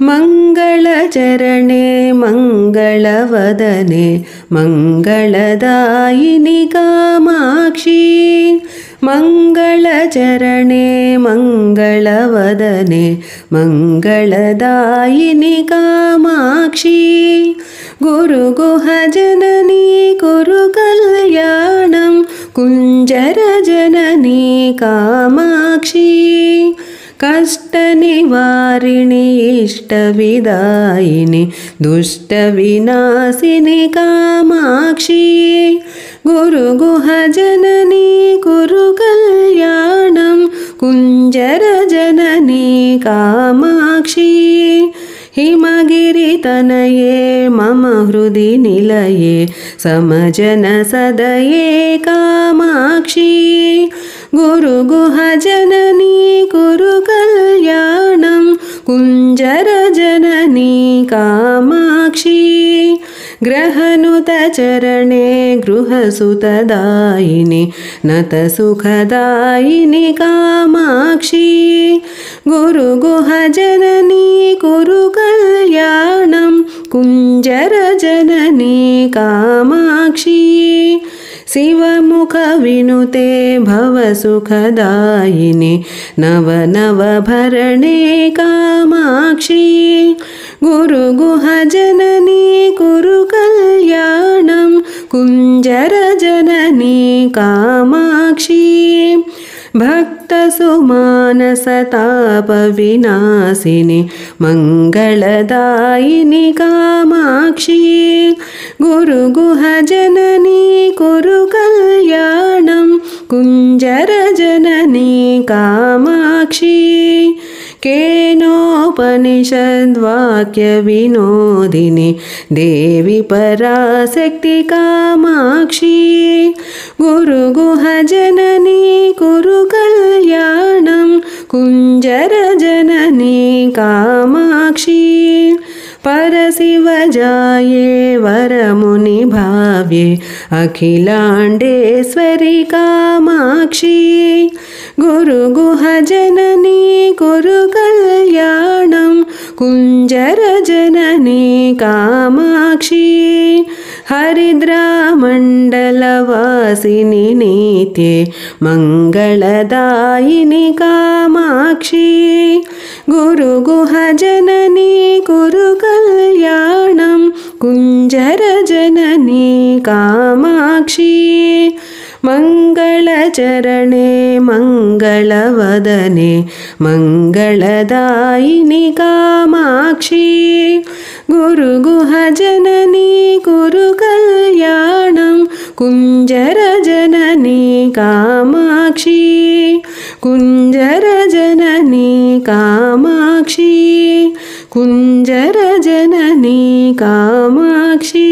मङ्गलचरणे मङ्गलवदने मङ्गलदायिनि कामाक्षी मङ्गलचरणे मङ्गलवदने मङ्गलदायिनि कामाक्षी गुरुगुहजननी कुरु कल्याणं कुञ्जरजननी कामाक्षी कष्टनिवारिणि इष्टविदायिनि दुष्टविनाशिनि कामाक्षी गुरुगुहजननी कुरु कल्याणं कुञ्जरजननी कामाक्षी हिमगिरितनये मम हृदि निलये समजनसदये कामाक्षी गुरुगुहजननी कुरु कल्याणं कुञ्जरजननी कामाक्षी ग्रहनुतचरणे गृहसुतदायिनि नतसुखदायिनि कामाक्षी गुरुगुहजननी कुरु कल्याणं कुञ्जरजननी कामाक्षी शिवमुखविनुते भवसुखदायिनि नवनवभरणे कामाक्षी गुरुगुहजननी कुरु कल्याणं कुञ्जरजननी कामाक्षी भक्तसुमानसतापविनाशिनि मङ्गलदायिनि कामाक्षी गुरुगुहजननी कुरु कल्याणं कुञ्जरजननी कामाक्षी केनोपनिषद्वाक्यविनोदिनि देवी पराशक्ति कामाक्षी गुरुगुहजननी कुरु कल्याणं कुञ्जरजननी कामाक्षी परशिवजाये वरमुनिभाव्ये अखिलाण्डेश्वरि कामाक्षी गुरुगुहजननी कुरु कल्याणं कुञ्जरजननी कामाक्षी हरिद्रामण्डलवासिनि नित्ये मङ्गलदायिनि कामाक्षी गुरुगुहजननी कुरु कल्याणं कुञ्जरजननी कामाक्षी मङ्गलचरणे मङ्गलवदने मङ्गलदायिनि कामाक्षी गुरुगुहजननी कुरु कल्याणं कुञ्जरजननी कामाक्षी कुञ्जरजननी कामाक्षी कुञ्जरजननी कामाक्षी।